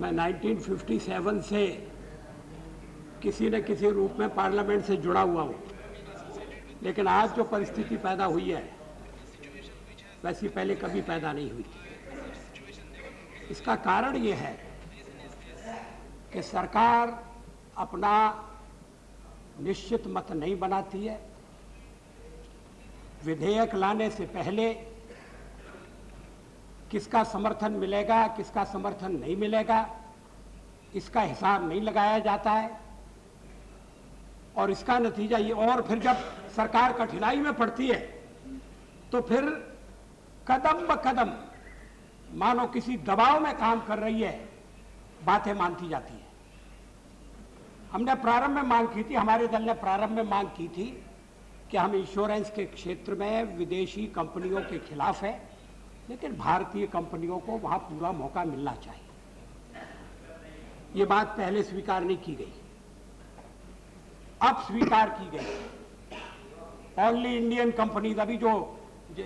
मैं 1957 से किसी न किसी रूप में पार्लियामेंट से जुड़ा हुआ हूँ, लेकिन आज जो परिस्थिति पैदा हुई है वैसी पहले कभी पैदा नहीं हुई थी। इसका कारण ये है कि सरकार अपना निश्चित मत नहीं बनाती है। विधेयक लाने से पहले किसका समर्थन मिलेगा, किसका समर्थन नहीं मिलेगा, इसका हिसाब नहीं लगाया जाता है और इसका नतीजा ये, और फिर जब सरकार कठिनाई में पड़ती है तो फिर कदम ब कदम मानो किसी दबाव में काम कर रही है, बातें मानती जाती है। हमने प्रारंभ में मांग की थी, हमारे दल ने प्रारंभ में मांग की थी कि हम इंश्योरेंस के क्षेत्र में विदेशी कंपनियों के खिलाफ है, लेकिन भारतीय कंपनियों को वहां पूरा मौका मिलना चाहिए। ये बात पहले स्वीकार नहीं की गई, अब स्वीकार की गई। ओनली इंडियन कंपनीज, अभी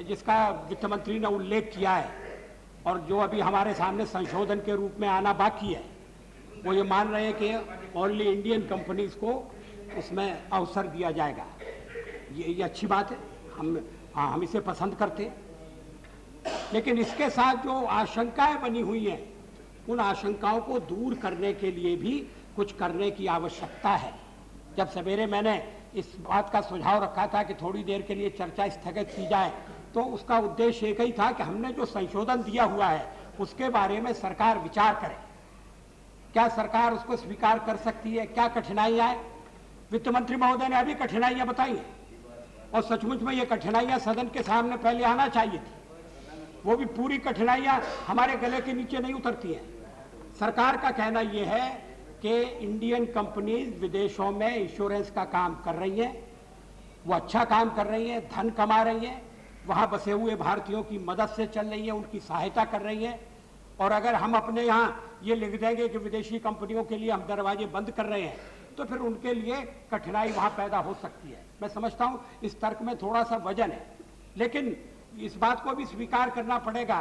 जिसका वित्त मंत्री ने उल्लेख किया है और जो अभी हमारे सामने संशोधन के रूप में आना बाकी है, वो ये मान रहे हैं कि ओनली इंडियन कंपनीज को उसमें अवसर दिया जाएगा। ये अच्छी बात है, हम इसे पसंद करते हैं, लेकिन इसके साथ जो आशंकाएं बनी हुई हैं उन आशंकाओं को दूर करने के लिए भी कुछ करने की आवश्यकता है। जब सवेरे मैंने इस बात का सुझाव रखा था कि थोड़ी देर के लिए चर्चा स्थगित की जाए, तो उसका उद्देश्य एक ही था कि हमने जो संशोधन दिया हुआ है उसके बारे में सरकार विचार करे। क्या सरकार उसको स्वीकार कर सकती है? क्या कठिनाइयां हैं? वित्त मंत्री महोदय ने अभी कठिनाइयां बताई हैं और सचमुच में ये कठिनाइयां सदन के सामने पहले आना चाहिए थी। वो भी पूरी कठिनाइयां हमारे गले के नीचे नहीं उतरती हैं। सरकार का कहना यह है कि इंडियन कंपनीज विदेशों में इंश्योरेंस का काम कर रही हैं, वो अच्छा काम कर रही हैं, धन कमा रही हैं, वहाँ बसे हुए भारतीयों की मदद से चल रही हैं, उनकी सहायता कर रही हैं। और अगर हम अपने यहाँ ये लिख देंगे कि विदेशी कंपनियों के लिए हम दरवाजे बंद कर रहे हैं, तो फिर उनके लिए कठिनाई वहाँ पैदा हो सकती है। मैं समझता हूँ इस तर्क में थोड़ा सा वजन है, लेकिन इस बात को भी स्वीकार करना पड़ेगा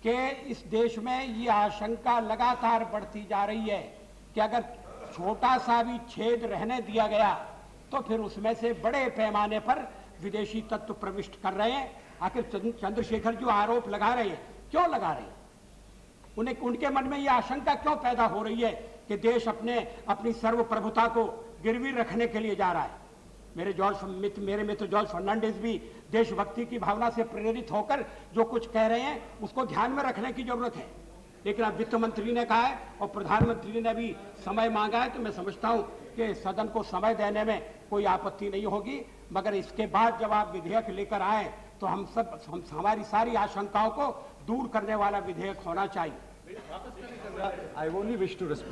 कि इस देश में ये आशंका लगातार बढ़ती जा रही है कि अगर छोटा सा भी छेद रहने दिया गया तो फिर उसमें से बड़े पैमाने पर विदेशी तत्व प्रविष्ट कर रहे हैं। आखिर चंद्रशेखर जो आरोप लगा रहे हैं, क्यों लगा रहे हैं? उनके मन में ये आशंका क्यों पैदा हो रही है कि देश अपनी सर्वप्रभुता को गिरवी रखने के लिए जा रहा है? मेरे मित्र जॉर्ज फर्नांडिस भी देशभक्ति की भावना से प्रेरित होकर जो कुछ कह रहे हैं उसको ध्यान में रखने की जरूरत है। लेकिन अब वित्त मंत्री ने कहा है और प्रधानमंत्री ने भी समय मांगा है, तो मैं समझता हूं कि सदन को समय देने में कोई आपत्ति नहीं होगी। मगर इसके बाद जब आप विधेयक लेकर आए तो हमारी सारी आशंकाओं को दूर करने वाला विधेयक होना चाहिए। I only wish to respond.